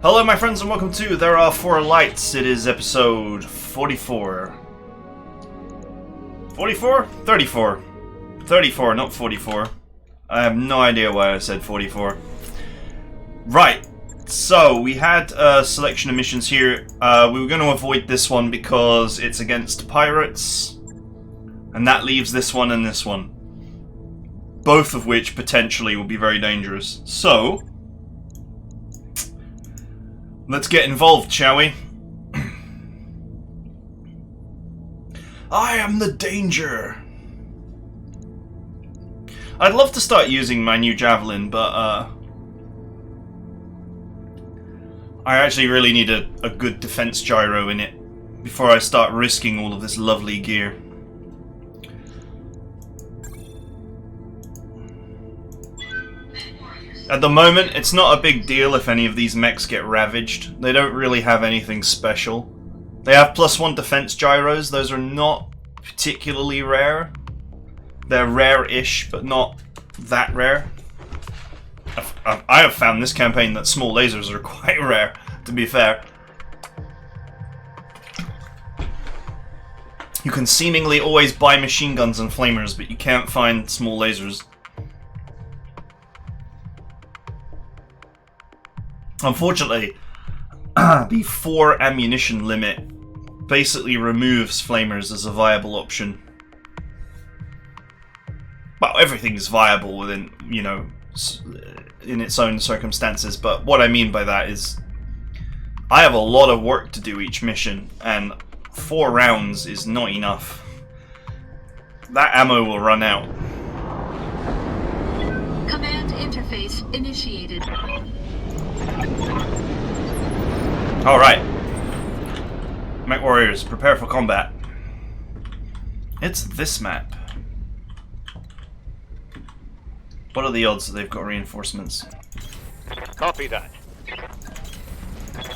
Hello my friends and welcome to There Are Four Lights. It is episode 44. 44? 34. 34, not 44. I have no idea why I said 44. Right, so we had a selection of missions here. We were going to avoid this one because it's against pirates. And that leaves this one and this one. Both of which potentially will be very dangerous. So let's get involved, shall we? I am the danger! I'd love to start using my new javelin, but I actually really need a good defense gyro in it before I start risking all of this lovely gear. At the moment, it's not a big deal if any of these mechs get ravaged. They don't really have anything special. They have +1 defense gyros. Those are not particularly rare. They're rare-ish, but not that rare. I have found this campaign that small lasers are quite rare, to be fair. You can seemingly always buy machine guns and flamers, but you can't find small lasers. Unfortunately, the 4 ammunition limit basically removes flamers as a viable option. Well, everything is viable within, you know, in its own circumstances, but what I mean by that is I have a lot of work to do each mission, and 4 rounds is not enough. That ammo will run out. Command interface initiated. Alright. Mech Warriors, prepare for combat. It's this map. What are the odds that they've got reinforcements? Copy that.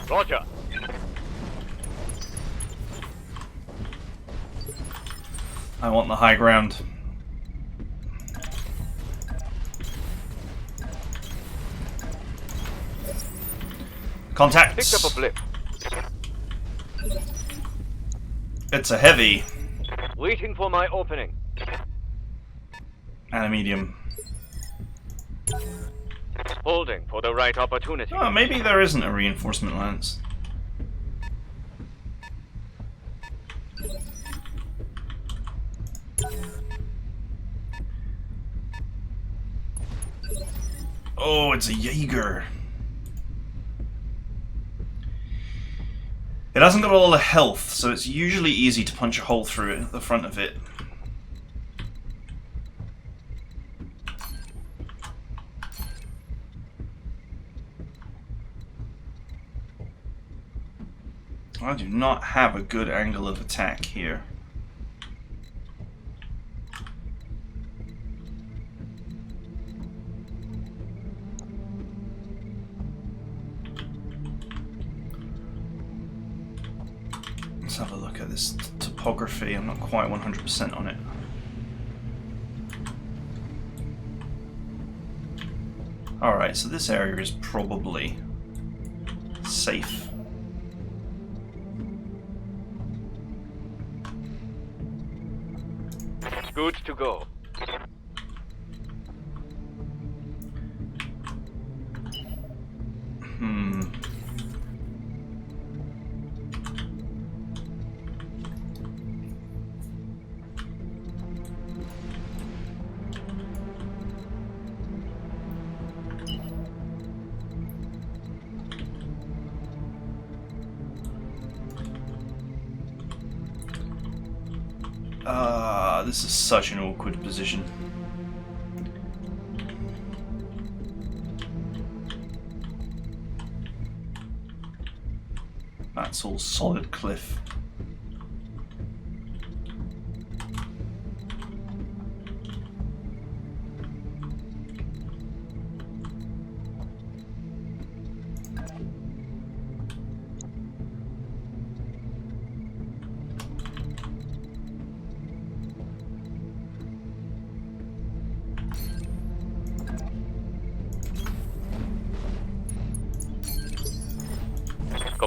Roger. I want the high ground. Contacts. Picked up a blip. It's a heavy Waiting for my opening. and a medium. Holding for the right opportunity. Oh, maybe there isn't a reinforcement lance. Oh, it's a Jaeger. It hasn't got a lot of health, so it's usually easy to punch a hole through it at the front of it. I do not have a good angle of attack here. Let's have a look at this topography. I'm not quite 100% on it. Alright, so this area is probably safe. Good to go. This is such an awkward position. That's all solid cliff.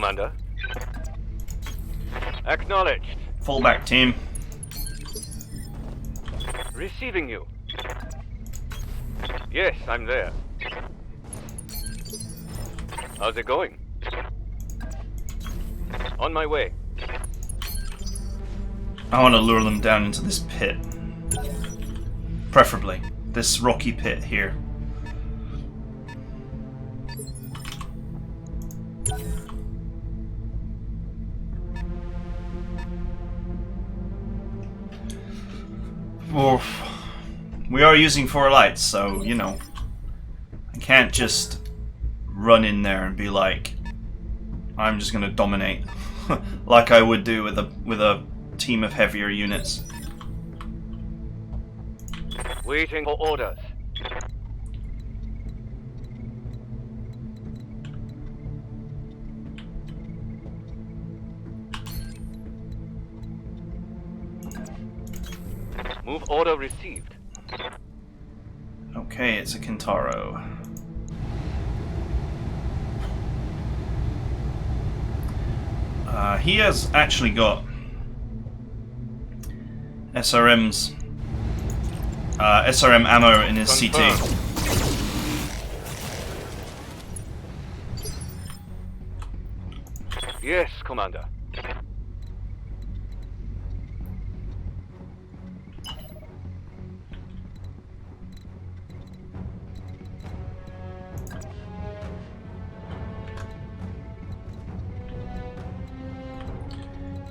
Commander. Acknowledged. Fall back, team. Receiving you. Yes, I'm there. How's it going? On my way. I want to lure them down into this pit. Preferably. This rocky pit here. Oof. We are using 4 lights, so, you know, I can't just run in there and be like, I'm just gonna dominate, like I would do with a team of heavier units. Waiting for orders. Move order received. Okay, it's a Kintaro. He has actually got SRM ammo in his Confirmed. CT. Yes, Commander.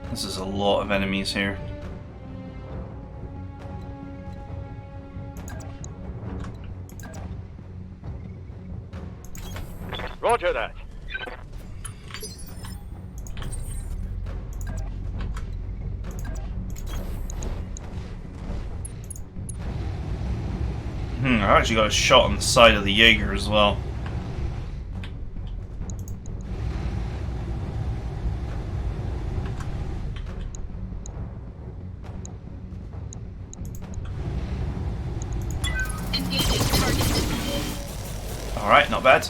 This is a lot of enemies here. Roger that. I actually got a shot on the side of the Jaeger as well. Engaging target. Alright, not bad.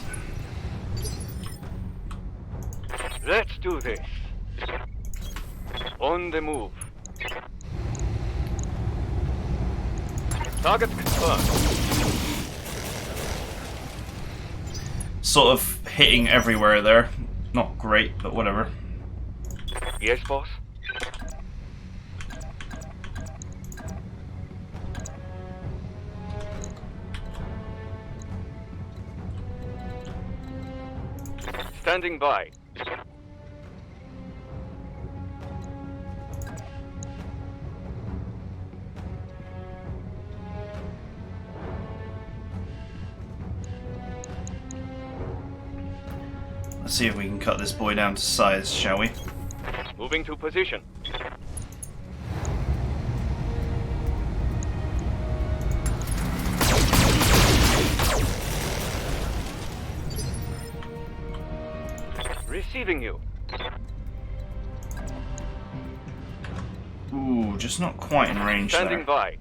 Let's do this. On the move. Target confirmed. Sort of hitting everywhere there. Not great, but whatever. Yes, boss. Standing by. Let's see if we can cut this boy down to size, shall we? Moving to position. Receiving you. Ooh, just not quite in range Standing there. by.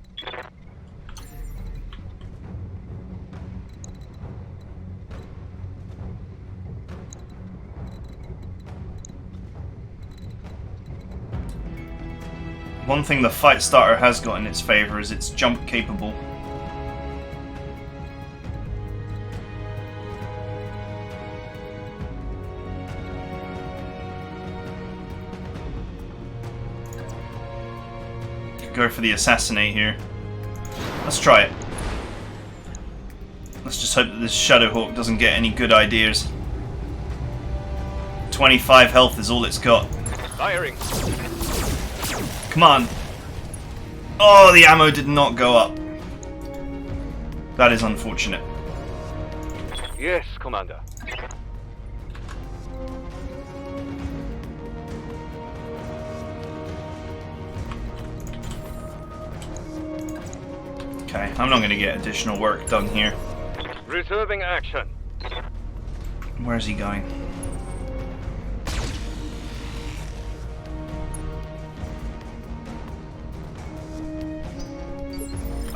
One thing the Fight Starter has got in its favour is it's jump capable. Could go for the assassinate here. Let's try it. Let's just hope that this Shadowhawk doesn't get any good ideas. 25 health is all it's got. Firing. Come on. Oh, the ammo did not go up. That is unfortunate. Yes, Commander. Okay, I'm not going to get additional work done here. Reserving action. Where's he going?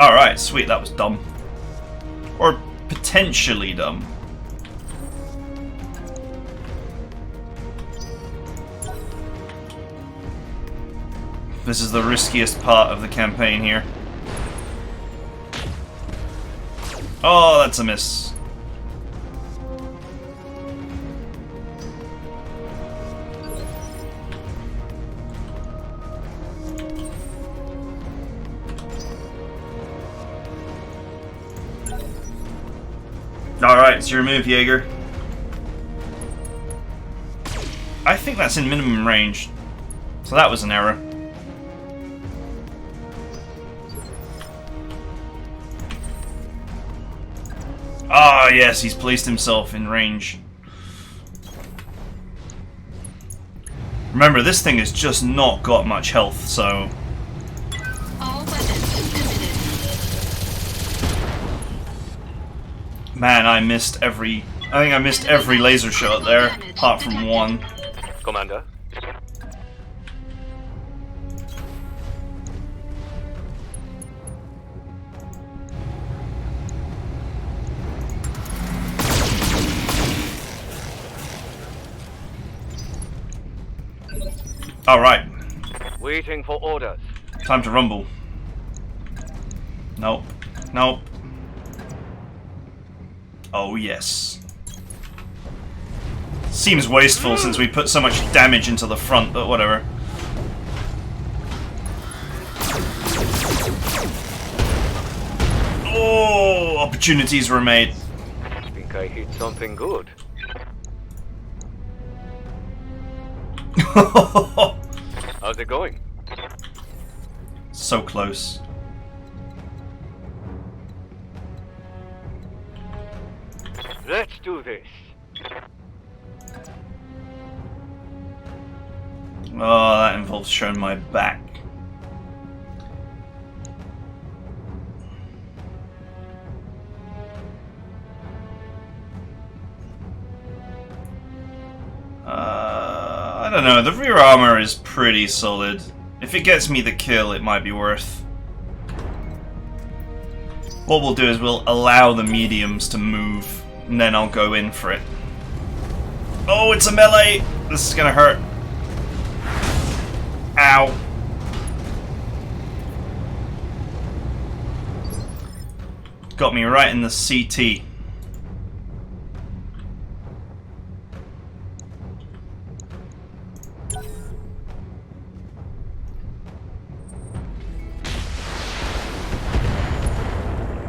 Alright, sweet, that was dumb. Or potentially dumb. This is the riskiest part of the campaign here. Oh, that's a miss. Alright, it's your move, Jaeger. I think that's in minimum range. So that was an error. Ah, yes, he's placed himself in range. Remember, this thing has just not got much health, so... All weapons committed. Man, I missed every... I think I missed every laser shot there, apart from one. Commander. Alright, Waiting for orders. time to rumble. Nope. Nope. Oh, yes. Seems wasteful since we put so much damage into the front, but whatever. Oh, opportunities were made. I think I hit something good. How's it going? So close. Let's do this. Oh, that involves showing my back. I don't know, the rear armor is pretty solid. If it gets me the kill, it might be worth. What we'll do is we'll allow the mediums to move, and then I'll go in for it. Oh, it's a melee! This is gonna hurt. Ow. Got me right in the CT.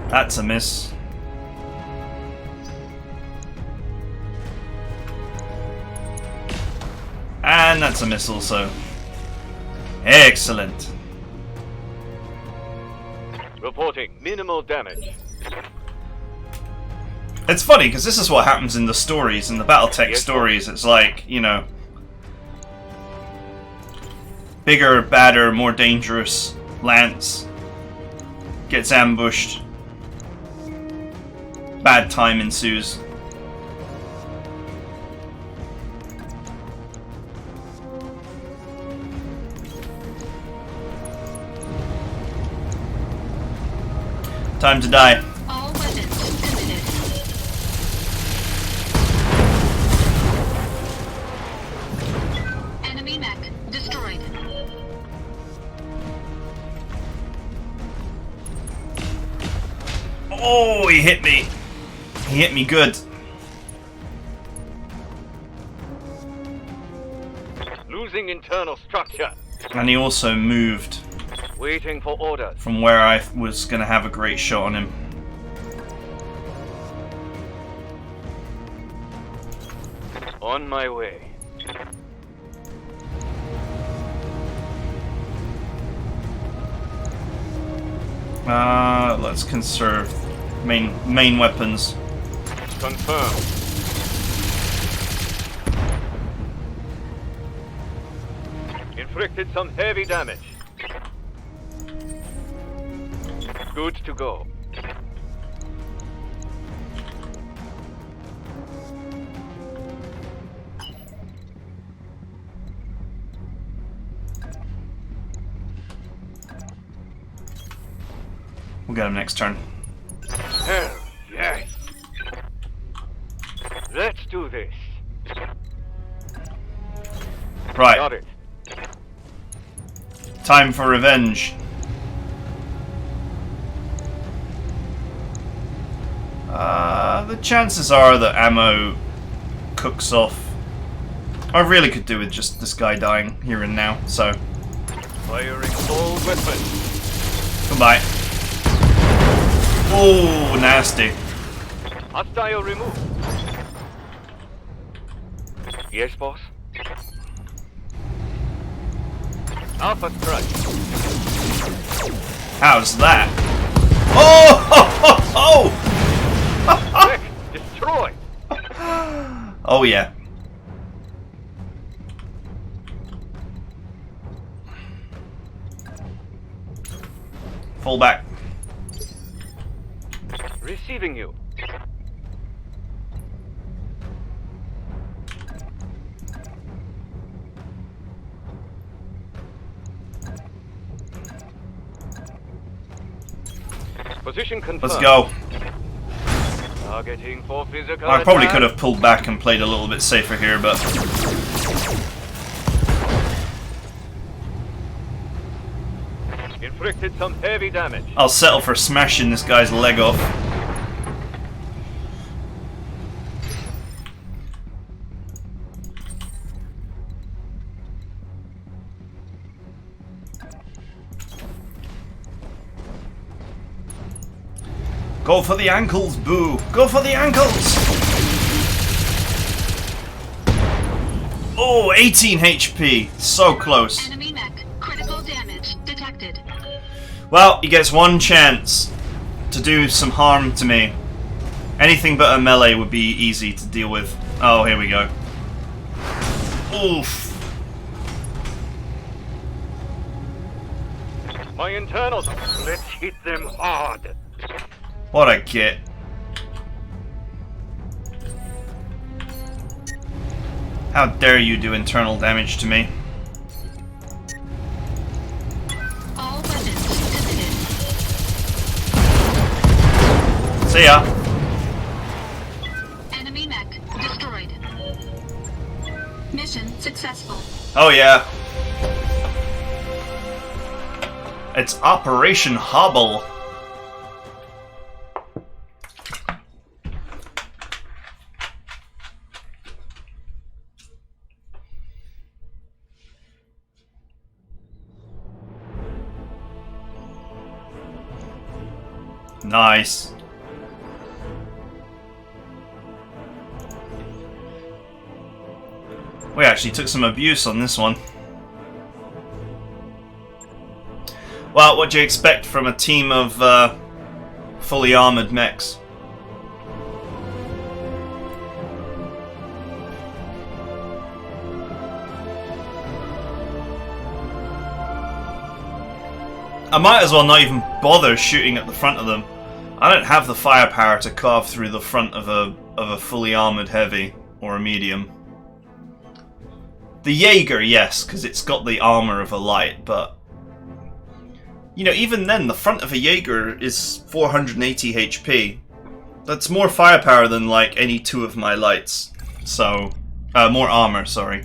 That's a miss. And that's a miss also. Excellent. Reporting minimal damage. It's funny because this is what happens in the stories, in the BattleTech Yes, stories. It's like, you know, bigger, badder, more dangerous Lance gets ambushed. Bad time ensues. Time to die. All weapons committed. Enemy mech destroyed. Oh, he hit me. He hit me good. Losing internal structure. And he also moved Waiting for orders. from where I was going to have a great shot on him. On my way. Let's conserve main weapons. Confirmed. Inflicted some heavy damage. Good to go. We'll get him next turn. Hell yes. Let's do this. Right. Got it. Time for revenge. The chances are that ammo cooks off. I really could do with just this guy dying here and now, so. Firing all weapons. Goodbye. Oh, nasty. Hostile removed. Yes, boss. Alpha strike. How's that? Oh! Ho, ho, ho! Quick, destroy. Oh yeah. Fall back. Receiving you. Position confirmed. Let's go. Targeting for physical I probably attack. could have pulled back and played a little bit safer here, but Inflicted some heavy damage. I'll settle for smashing this guy's leg off. Go for the ankles, boo! Go for the ankles! Oh, 18 HP. So close. Enemy mech. Critical damage detected. Well, he gets one chance to do some harm to me. Anything but a melee would be easy to deal with. Oh, here we go. Oof. My internals. Let's hit them hard. What a kit. How dare you do internal damage to me? All weapons committed. See ya. Enemy mech destroyed. Mission successful. Oh yeah. It's Operation Hobble. Nice. We actually took some abuse on this one. Well, what do you expect from a team of fully armoured mechs? I might as well not even bother shooting at the front of them. I don't have the firepower to carve through the front of a fully armoured heavy or a medium. The Jaeger, yes, because it's got the armour of a light, but you know, even then, the front of a Jaeger is 480 HP. That's more firepower than like any two of my lights. So, more armour, sorry.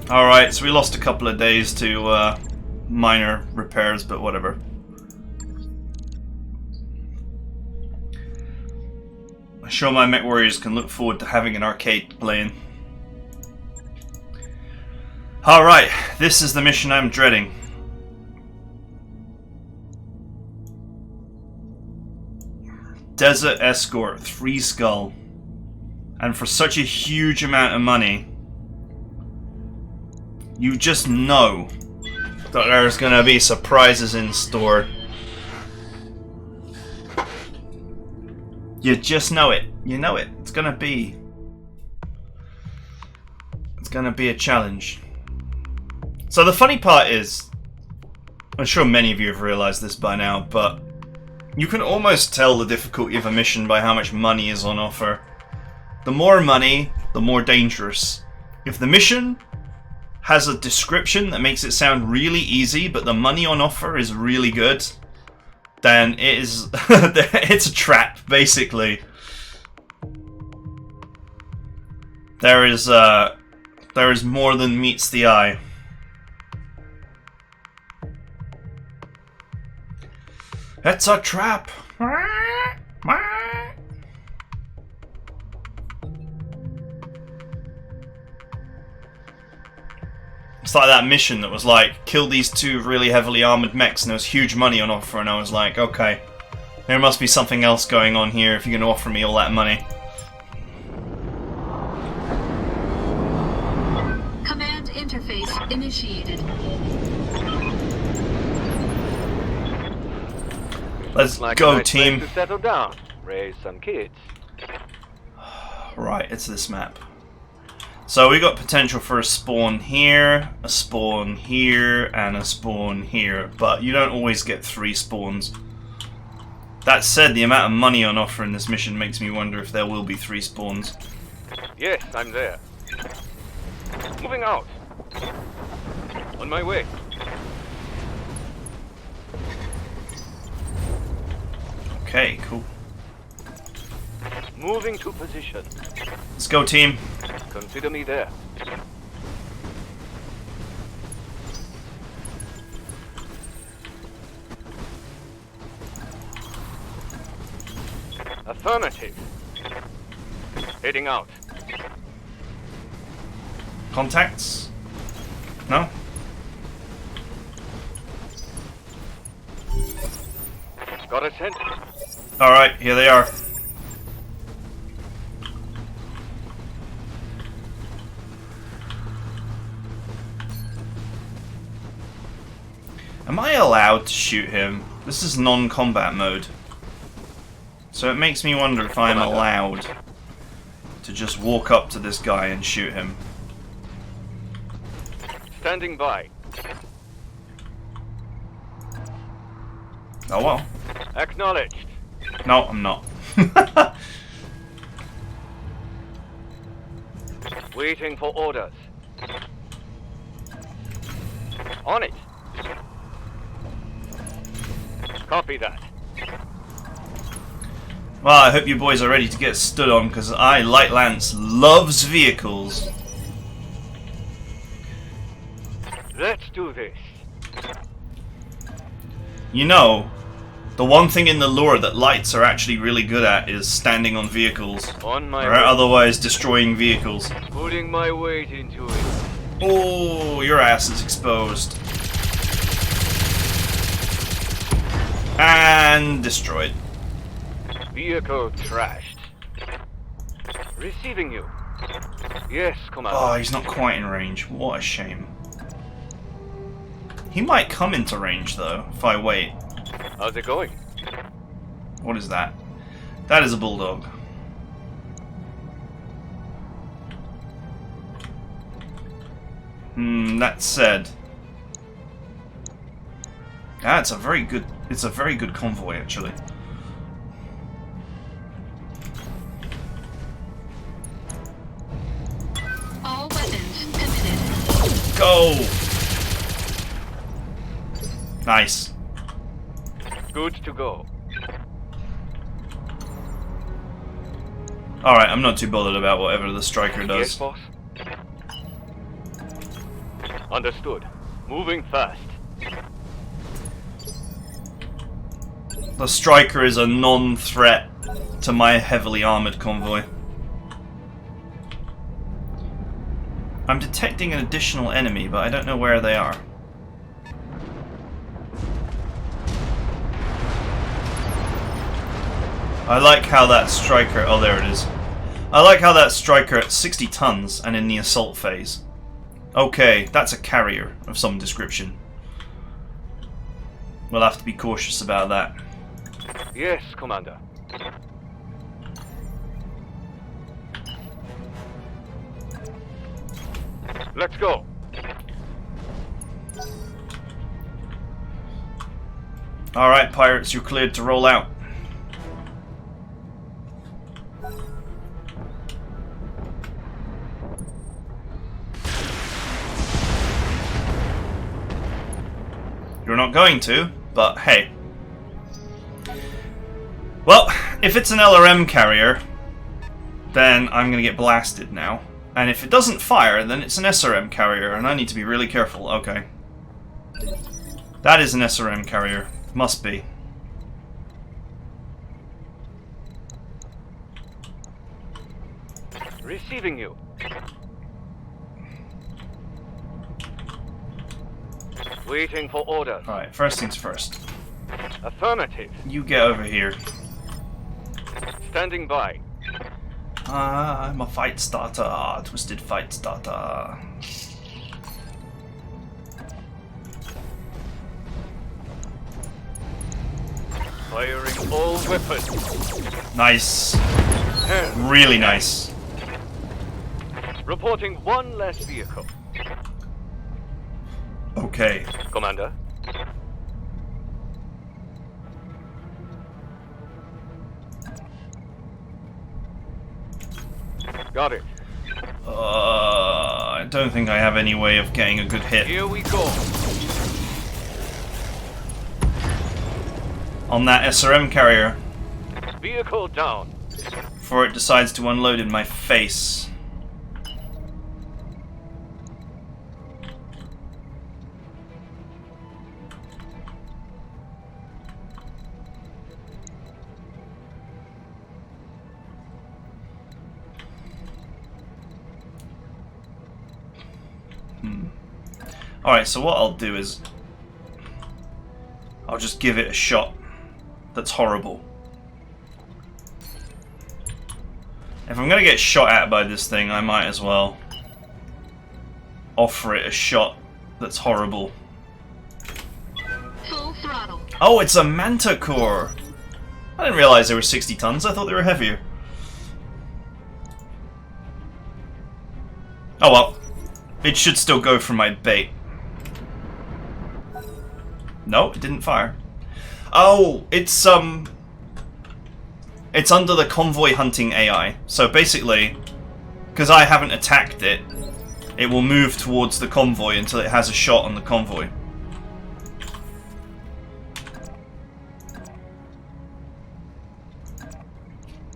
Alright, so we lost a couple of days to minor repairs, but whatever. I'm sure my mech warriors can look forward to having an arcade playing. Alright, this is the mission I'm dreading. Desert Escort, 3 Skull. And for such a huge amount of money, you just know that there's gonna be surprises in store. You just know it. You know it. It's gonna be a challenge. So the funny part is, I'm sure many of you have realized this by now, but you can almost tell the difficulty of a mission by how much money is on offer. The more money, the more dangerous. If the mission has a description that makes it sound really easy, but the money on offer is really good, then it is it's a trap, basically. There is more than meets the eye. It's a trap. It's like that mission that was like, kill these 2 really heavily armored mechs, and there was huge money on offer, and I was like, okay, there must be something else going on here if you're going to offer me all that money. Command interface initiated. Let's Like go, a nice team. place to settle down, raise some kids. Right, it's this map. So we got potential for a spawn here, a spawn here, and a spawn here, but you don't always get 3 spawns. That said, the amount of money on offer in this mission makes me wonder if there will be 3 spawns. Yes, I'm there. Moving out. On my way. Okay, cool. Moving to position. Let's go, team. Consider me there. Affirmative. Heading out. Contacts? No? Got a scent. Alright, here they are. Am I allowed to shoot him? This is non-combat mode. So it makes me wonder if I'm allowed to just walk up to this guy and shoot him. Standing by. Oh well. Acknowledged. No, I'm not. Waiting for orders. On it. Copy that. Well, I hope you boys are ready to get stood on, because Light Lance, loves vehicles. Let's do this. You know, the one thing in the lore that lights are actually really good at is standing on vehicles. On my Or way. otherwise destroying vehicles. Putting my weight into it. Oh, your ass is exposed. And destroyed. Vehicle trashed. Receiving you. Yes, Commander. Oh, he's not quite in range. What a shame. He might come into range, though, if I wait. How's it going? What is that? That is a bulldog. That said, it's a very good convoy, actually. All weapons committed. Go! Nice. Good to go. Alright, I'm not too bothered about whatever the striker Yes, does. boss. Understood. Moving fast. The striker is a non-threat to my heavily armored convoy. I'm detecting an additional enemy, but I don't know where they are. I like how that striker... Oh, there it is. I like how that striker at 60 tons and in the assault phase. Okay, that's a carrier of some description. We'll have to be cautious about that. Yes, Commander. Let's go. Alright, pirates, you're cleared to roll out. not going to, but hey. Well, if it's an LRM carrier, then I'm going to get blasted now. And if it doesn't fire, then it's an SRM carrier, and I need to be really careful. Okay. That is an SRM carrier. Must be. Receiving you. Waiting for orders. Alright, first things first. Affirmative. You get over here. Standing by. I'm a fight starter. Twisted fight starter. Firing all weapons. Nice. Really nice. Reporting one less vehicle. Okay. Commander. Got it. I don't think I have any way of getting a good hit Here we go. on that SRM carrier Vehicle down. before it decides to unload in my face. Alright, so what I'll do is I'll just give it a shot that's horrible. If I'm gonna get shot at by this thing, I might as well offer it a shot that's horrible. Full throttle. Oh, it's a Manticore! I didn't realize they were 60 tons, I thought they were heavier. Oh well, it should still go for my bait. No, it didn't fire. Oh, it's under the convoy hunting AI. So basically, because I haven't attacked it, it will move towards the convoy until it has a shot on the convoy.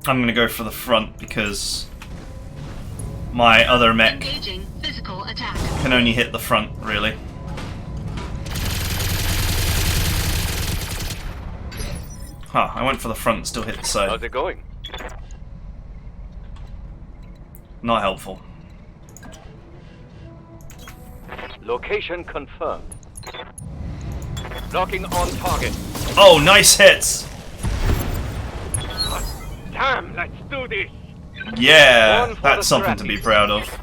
I'm gonna go for the front because my other mech Engaging physical attack. can only hit the front, really. Huh, I went for the front and still hit the side. How's it going? Not helpful. Location confirmed. Locking on target. Oh, nice hits! Damn, let's do this. Yeah, One for that's the something to be scrappy. proud of.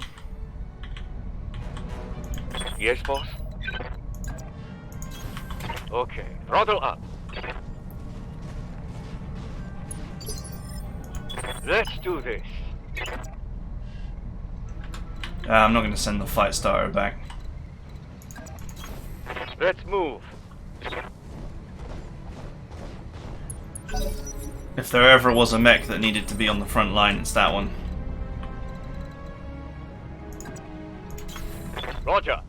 Yes, boss. Okay, throttle up. Let's do this. I'm not going to send the fight starter back. Let's move. If there ever was a mech that needed to be on the front line, it's that one. Roger.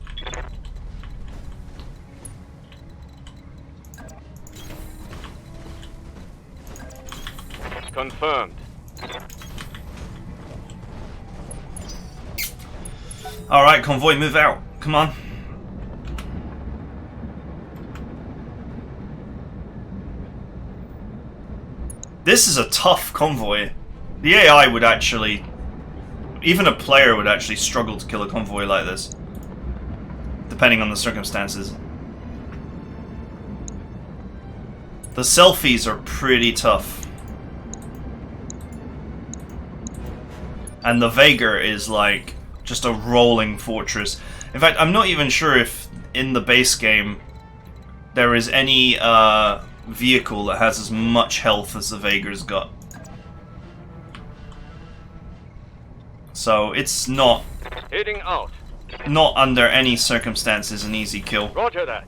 Confirmed. Alright, convoy, move out. Come on. This is a tough convoy. The AI would actually... Even a player would actually struggle to kill a convoy like this. Depending on the circumstances. The selfies are pretty tough. And the Vega is like just a rolling fortress. In fact, I'm not even sure if in the base game there is any vehicle that has as much health as the Vega's got. So it's not Heading out. under any circumstances an easy kill. Roger that.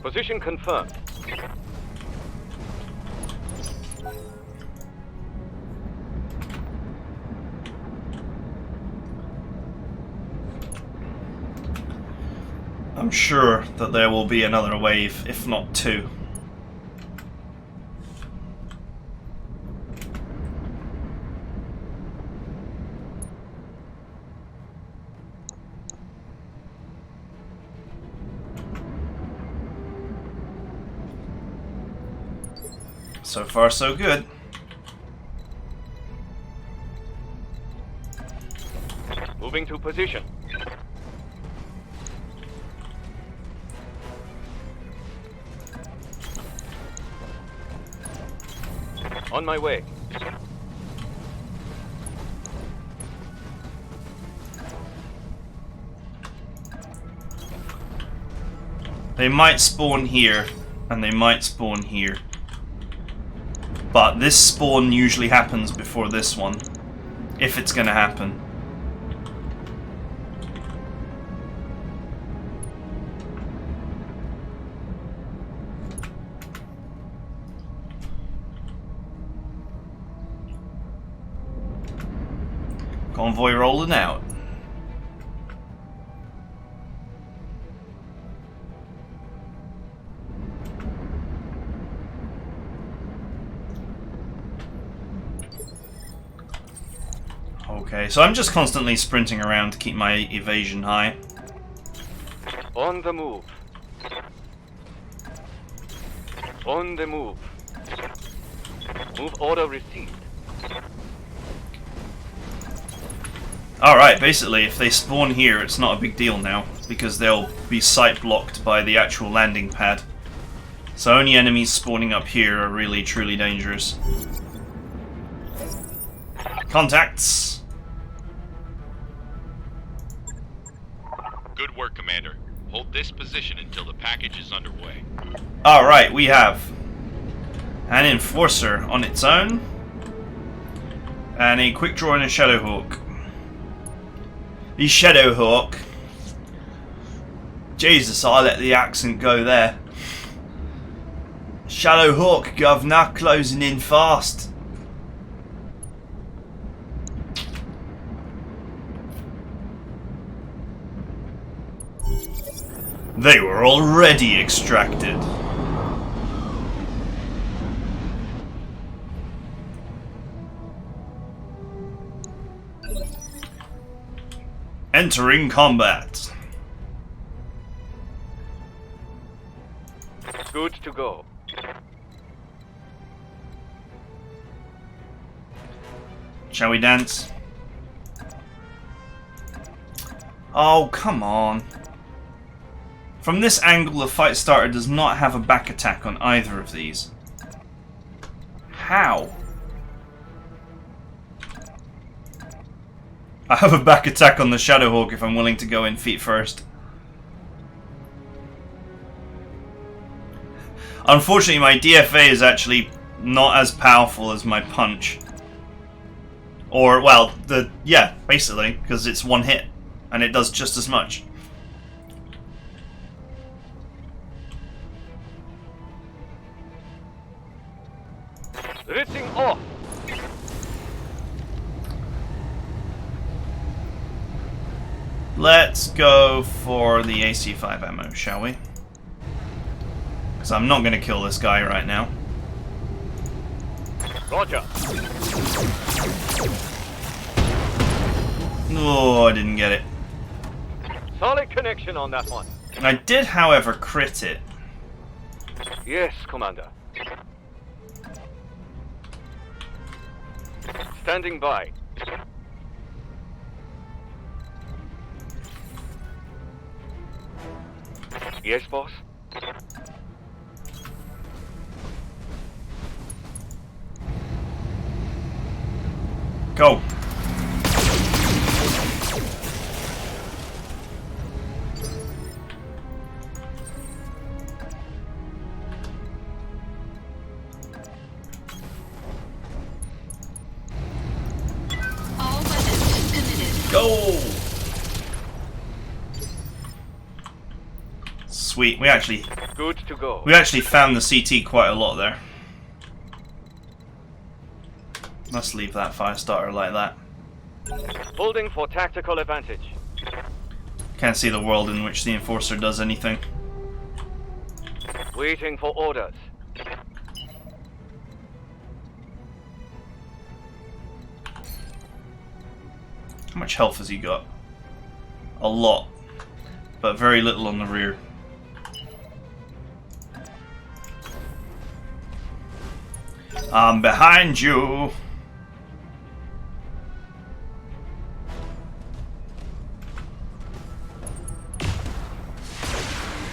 Position confirmed. I'm sure that there will be another wave, if not two. So far, so good. Moving to position. On my way. They might spawn here, and they might spawn here. But this spawn usually happens before this one, if it's gonna happen. Convoy rolling out. Okay, so I'm just constantly sprinting around to keep my evasion high. On the move. On the move. Move order received. Alright, basically, if they spawn here, it's not a big deal now, because they'll be sight blocked by the actual landing pad. So only enemies spawning up here are really, truly dangerous. Contacts! Good work, Commander. Hold this position until the package is underway. Alright, we have an Enforcer on its own, and a Quick Draw and a Shadowhawk. The Shadowhawk. Jesus, I let the accent go there. Shadowhawk, governor, closing in fast. They were already extracted. Entering combat. Good to go. Shall we dance? Oh, come on. From this angle, the fight starter does not have a back attack on either of these. How? I have a back attack on the Shadowhawk if I'm willing to go in feet first. Unfortunately, my DFA is actually not as powerful as my punch. Or, well, yeah, basically, because it's one hit, and it does just as much. Ritzing off. Let's go for the AC5 ammo, shall we? Because I'm not going to kill this guy right now. Roger. Oh, I didn't get it. Solid connection on that one. I did, however, crit it. Yes, Commander. Standing by. Yes, boss? Go. All weapons committed. Go! Sweet. We actually Good to go. found the CT quite a lot there. Let's leave that fire starter like that. Holding for tactical advantage. Can't see the world in which the Enforcer does anything. Waiting for orders. How much health has he got? A lot. But very little on the rear. I'm behind you.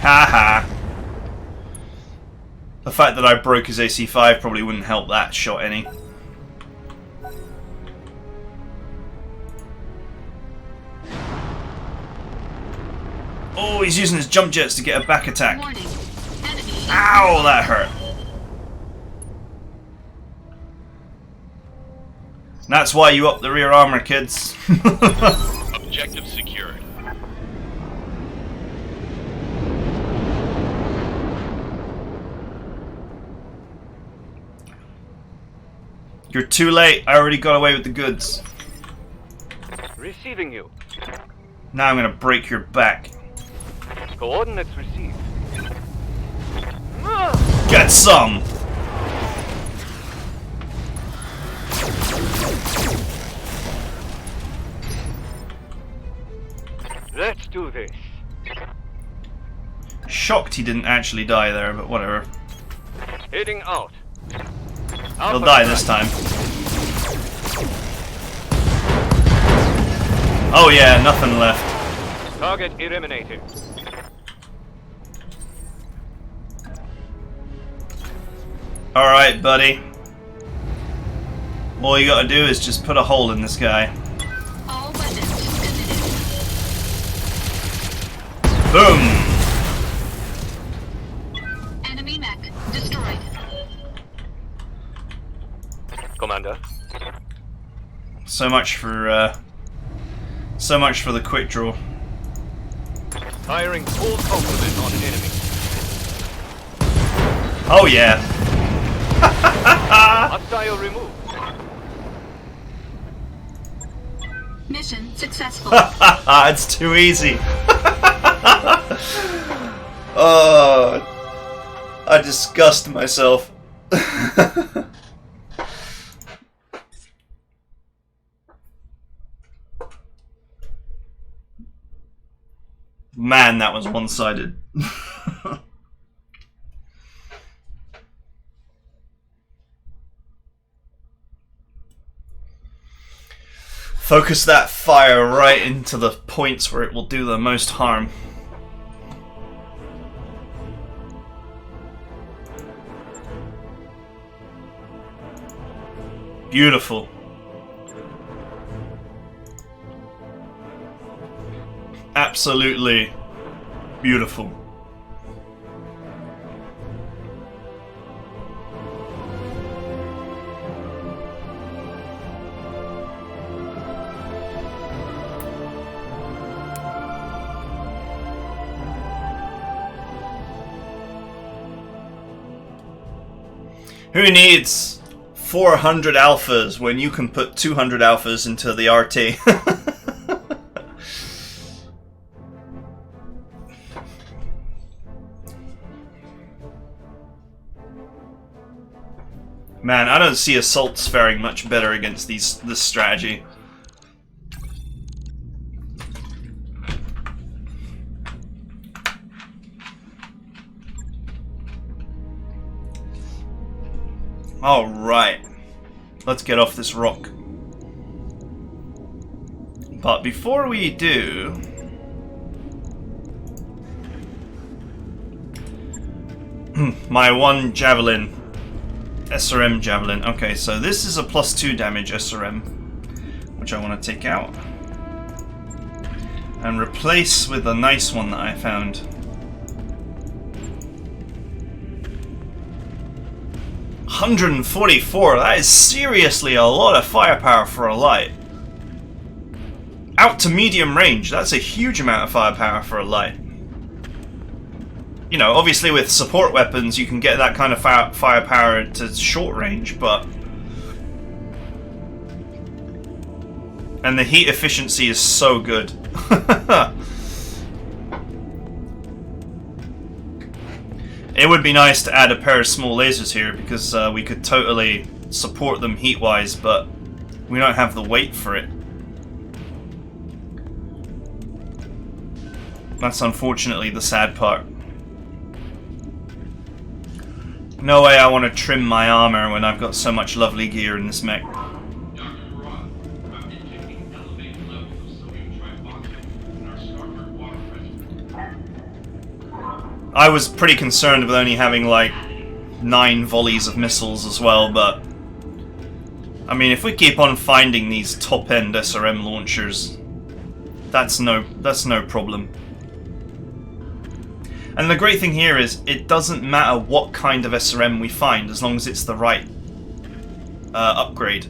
Haha. The fact that I broke his AC5 probably wouldn't help that shot any. Oh, he's using his jump jets to get a back attack. Warning. Enemy. Ow, that hurt. That's why you up the rear armor, kids. Objective secured. You're too late. I already got away with the goods. Receiving you. Now I'm gonna break your back. Coordinates received. Get some! Let's do this. Shocked he didn't actually die there, but whatever. Heading out. He'll die this time. Oh yeah, nothing left. Target eliminated. Alright, buddy. All you gotta do is just put a hole in this guy. All weapons committed. Boom! Enemy mech destroyed. Commander. So much for the quick draw. Firing full complement on enemy. Oh yeah. Hostile removed. Mission successful. It's too easy. Oh, I disgust myself. Man, that was one-sided. Focus that fire right into the points where it will do the most harm. Beautiful. Absolutely beautiful. Who needs 400 alphas when you can put 200 alphas into the RT? Man, I don't see assaults faring much better against this strategy. Alright, let's get off this rock. But before we do, my one javelin, SRM javelin. Okay, so this is a +2 damage SRM, which I want to take out and replace with a nice one that I found. $144, that is seriously a lot of firepower for a light. Out to medium range, that's a huge amount of firepower for a light. You know, obviously with support weapons you can get that kind of firepower to short range, but... And the heat efficiency is so good. It would be nice to add a pair of small lasers here because we could totally support them heat-wise, but we don't have the weight for it. That's unfortunately the sad part. No way I want to trim my armor when I've got so much lovely gear in this mech. I was pretty concerned with only having like 9 volleys of missiles as well, but I mean, if we keep on finding these top-end SRM launchers, that's no problem. And the great thing here is it doesn't matter what kind of SRM we find as long as it's the right upgrade.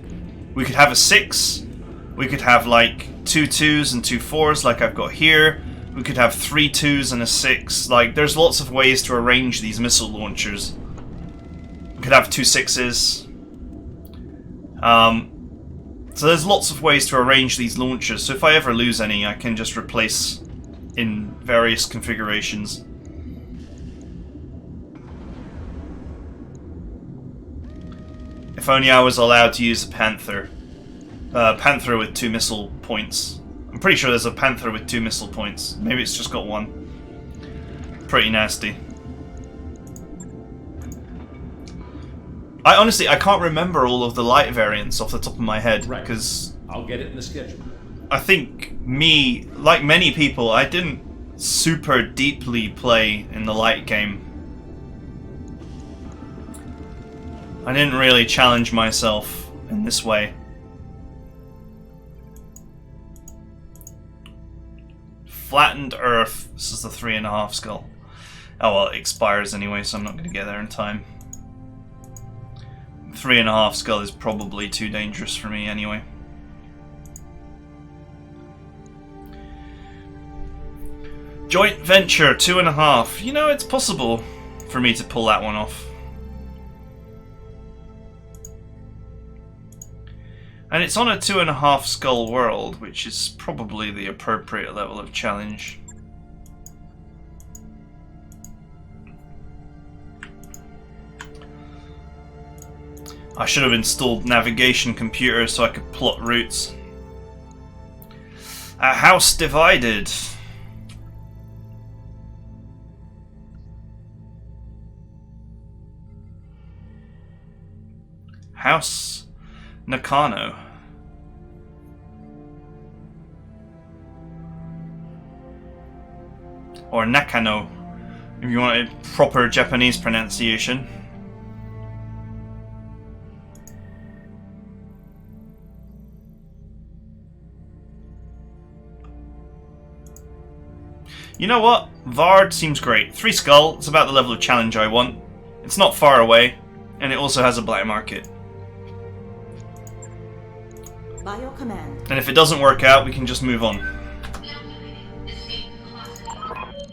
We could have a 6, we could have like 2 2s and 2 4s like I've got here. We could have 3 2s and a 6. Like, there's lots of ways to arrange these missile launchers. We could have 2 6s. So there's lots of ways to arrange these launchers. So if I ever lose any, I can just replace in various configurations. If only I was allowed to use a Panther. Panther with 2 missile points. I'm pretty sure there's a Panther with 2 missile points. Maybe it's just got 1. Pretty nasty. I can't remember all of the light variants off the top of my head, because I'll get it in the schedule. I think me, like many people, I didn't super deeply play in the light game. I didn't really challenge myself in this way. Flattened Earth. This is the 3.5 skull. Oh well, it expires anyway, so I'm not going to get there in time. 3.5 skull is probably too dangerous for me anyway. Joint venture 2.5. You know, it's possible for me to pull that one off. And it's on a 2.5 skull world, which is probably the appropriate level of challenge. I should have installed navigation computers so I could plot routes. A house divided. House Nakano. Or Nakano, if you want a proper Japanese pronunciation. You know what? Vard seems great. 3 skull, it's about the level of challenge I want. It's not far away, and it also has a black market. By your command. And if it doesn't work out, we can just move on.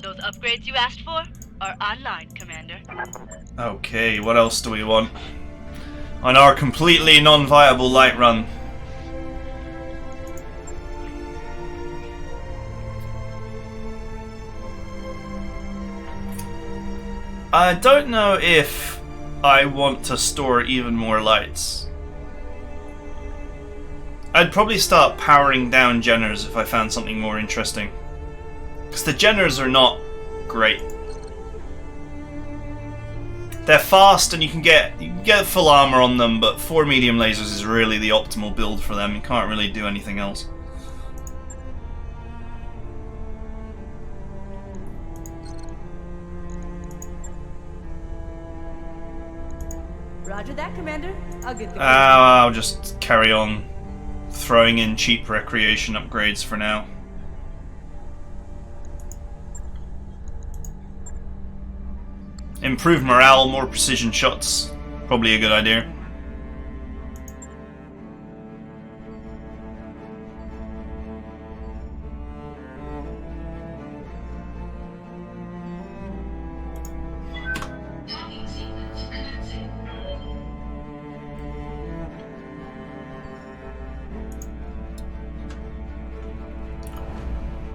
Those upgrades you asked for are online, Commander. Okay, what else do we want? On our completely non-viable light run. I don't know if I want to store even more lights. I'd probably start powering down Jenners if I found something more interesting. Because the Jenners are not great. They're fast and you can get full armor on them, but 4 medium lasers is really the optimal build for them. You can't really do anything else. Roger that, Commander. I'll get the I'll just carry on throwing in cheap recreation upgrades for now. Improve morale, more precision shots. Probably a good idea.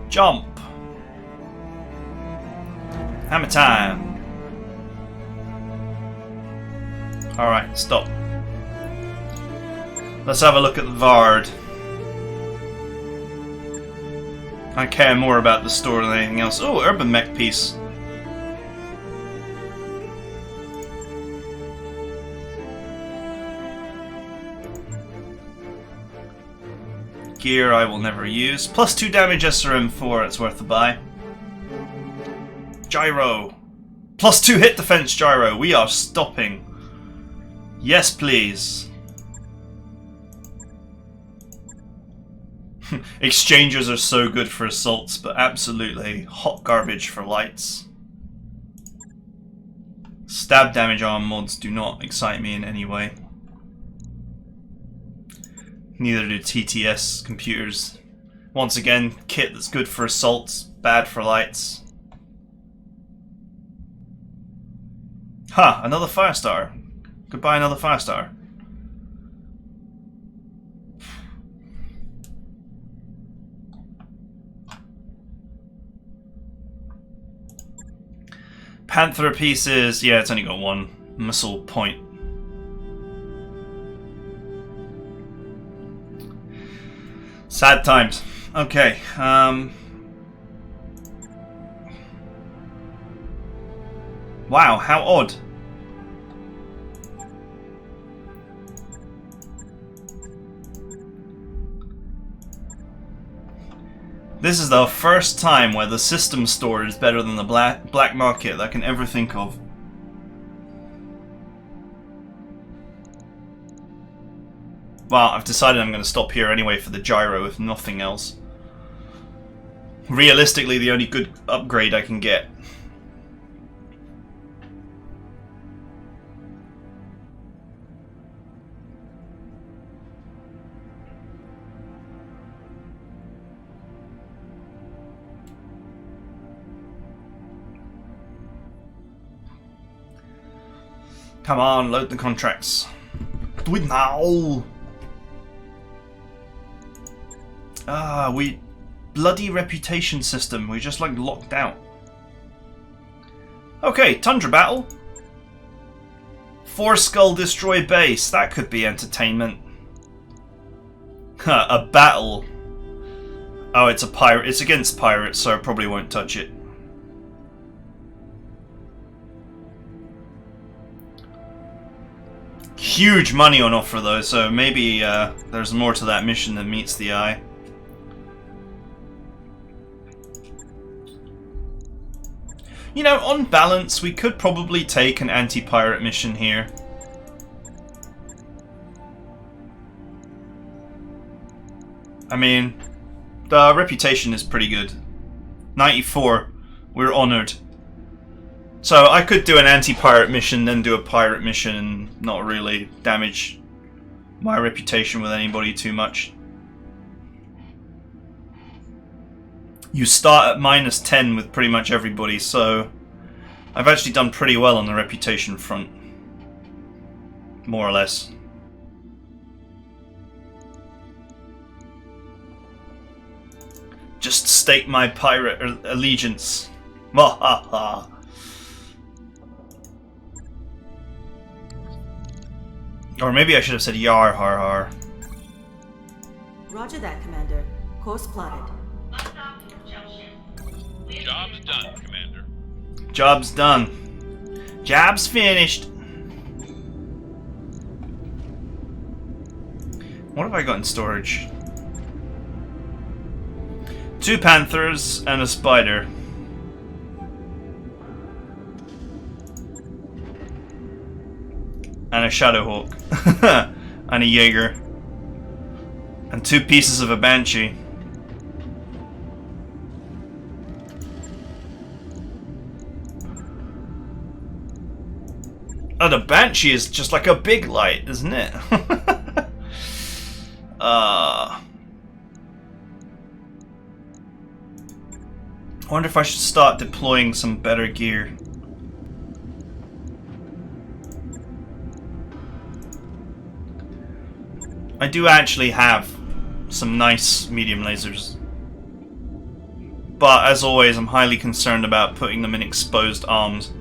Jump! Hammer time! Alright, stop. Let's have a look at the Vard. I care more about the store than anything else. Oh, urban mech piece. Gear I will never use. Plus 2 damage SRM4, it's worth the buy. Gyro. Plus 2 hit defense gyro. We are stopping. Yes, please. Exchangers are so good for assaults, but absolutely hot garbage for lights. Stab damage arm mods do not excite me in any way. Neither do TTS computers. Once again, kit that's good for assaults, bad for lights. Ha! Another Firestar. Goodbye, another Firestar. Panther pieces. Yeah, it's only got 1 missile point. Sad times. Okay. Wow, how odd. This is the first time where the system store is better than the black market that I can ever think of. Well, I've decided I'm going to stop here anyway for the gyro, if nothing else. Realistically, the only good upgrade I can get. Come on, load the contracts. Do it now! Ah, we... Bloody reputation system. We just like locked out. Okay, Tundra Battle. 4 Skull Destroy Base. That could be entertainment. A battle. Oh, it's a pirate. It's against pirates, so I probably won't touch it. Huge money on offer though, so maybe there's more to that mission than meets the eye. You know, on balance, we could probably take an anti-pirate mission here. I mean, the reputation is pretty good. 94. We're honored. So I could do an anti-pirate mission, then do a pirate mission, and not really damage my reputation with anybody too much. You start at -10 with pretty much everybody, so I've actually done pretty well on the reputation front. More or less. Just stake my pirate allegiance. Wahaha. Or maybe I should have said yar har har. Roger that, Commander. Course plotted. Job's done, Commander. Job's done. Job's finished. What have I got in storage? 2 Panthers and a Spider. And a Shadowhawk. And a Jaeger. And 2 pieces of a Banshee. Oh, the Banshee is just like a big light, isn't it? I wonder if I should start deploying some better gear. I do actually have some nice medium lasers. But as always, I'm highly concerned about putting them in exposed arms.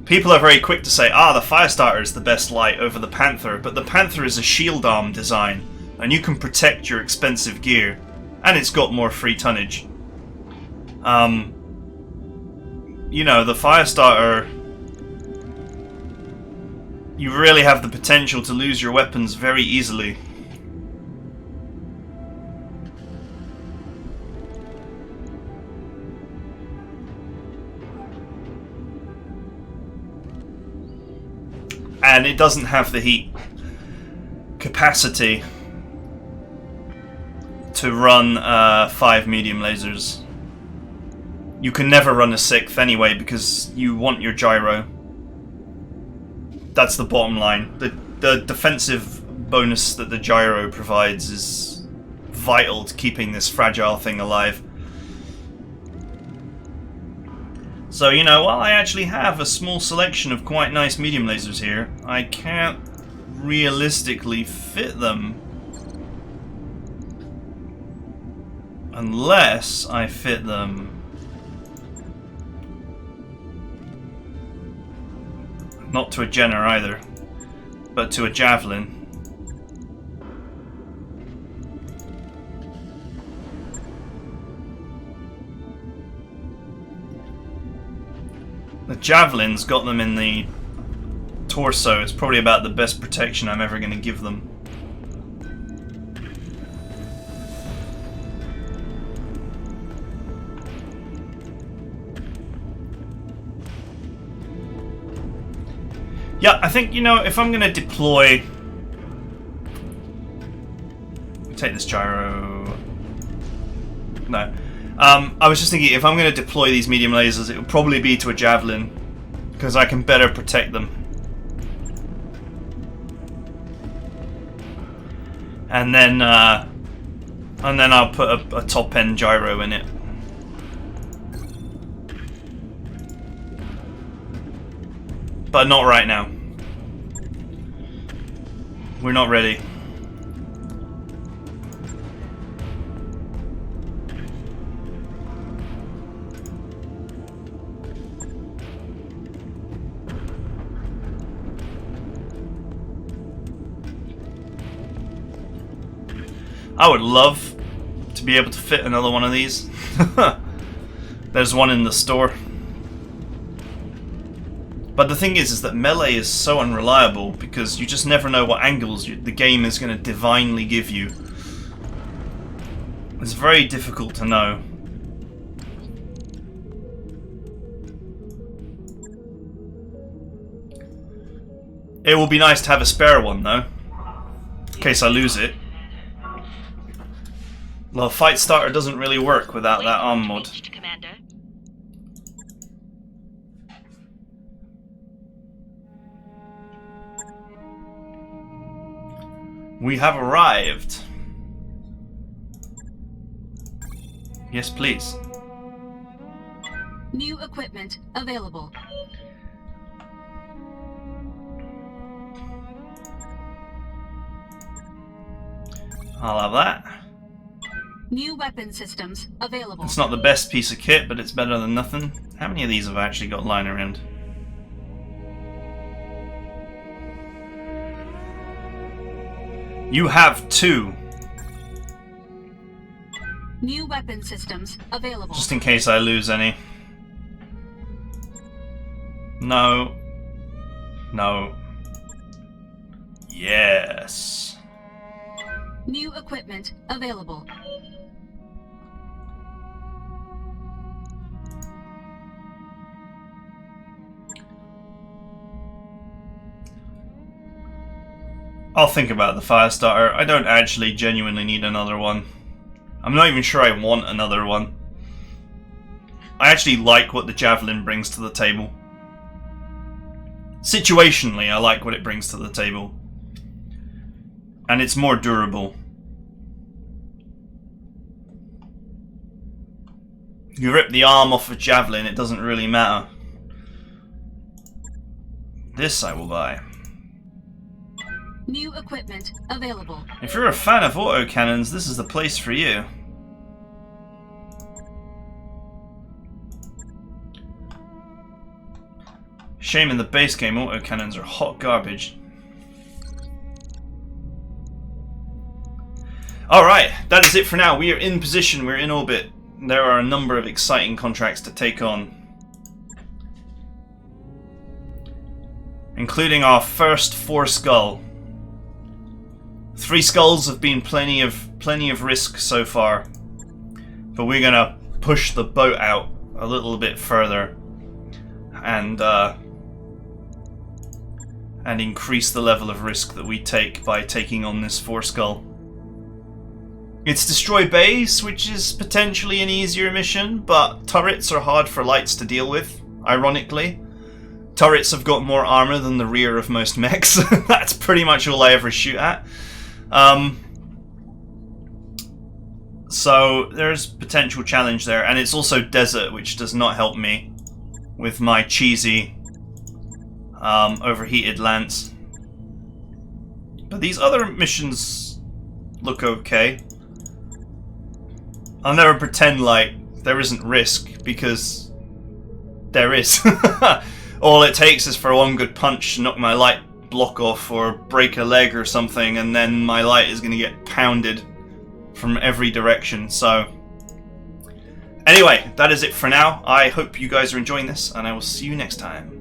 People are very quick to say, the Firestarter is the best light over the Panther, but the Panther is a shield arm design, and you can protect your expensive gear, and it's got more free tonnage. You know, the Firestarter, you really have the potential to lose your weapons very easily. And it doesn't have the heat capacity to run 5 medium lasers. You can never run a 6th anyway because you want your gyro. That's the bottom line. The defensive bonus that the gyro provides is vital to keeping this fragile thing alive. So, you know, while I actually have a small selection of quite nice medium lasers here, I can't realistically fit them unless I fit them not to a Jenner either, but to a Javelin. The Javelin's got them in the torso. It's probably about the best protection I'm ever going to give them. Yeah, I think, you know, if I'm going to deploy... Take this gyro... No. I was just thinking, if I'm going to deploy these medium lasers, it would probably be to a Javelin, because I can better protect them. And then I'll put a top-end gyro in it. But not right now. We're not ready. I would love to be able to fit another one of these. There's one in the store. But the thing is that melee is so unreliable because you just never know what angles the game is going to divinely give you. It's very difficult to know. It will be nice to have a spare one though, in case I lose it. Well, Fight Starter doesn't really work without that arm mod. Commander. We have arrived. Yes, please. New equipment available. I'll have that. New weapon systems available. It's not the best piece of kit, but it's better than nothing. How many of these have I actually got lying around? You have 2. New weapon systems available. Just in case I lose any. No. No. Yes. New equipment available. I'll think about the Firestarter. I don't actually genuinely need another one. I'm not even sure I want another one. I actually like what the Javelin brings to the table. Situationally, I like what it brings to the table. And it's more durable. You rip the arm off a Javelin, it doesn't really matter. This I will buy. New equipment available. If you're a fan of autocannons, this is the place for you. Shame in the base game autocannons are hot garbage. Alright, that is it for now. We are in position, we're in orbit. There are a number of exciting contracts to take on. Including our first 4 skull. 3 skulls have been plenty of risk so far. But we're gonna push the boat out a little bit further and increase the level of risk that we take by taking on this 4 skull. It's destroy base, which is potentially an easier mission, but turrets are hard for lights to deal with, ironically. Turrets have got more armor than the rear of most mechs. That's pretty much all I ever shoot at. So there's potential challenge there, and it's also desert, which does not help me with my cheesy overheated lance. But these other missions look okay. I'll never pretend like there isn't risk, because there is. All it takes is for one good punch to knock my light block off or break a leg or something, and then my light is going to get pounded from every direction. So anyway, that is it for now. I hope you guys are enjoying this, and I will see you next time.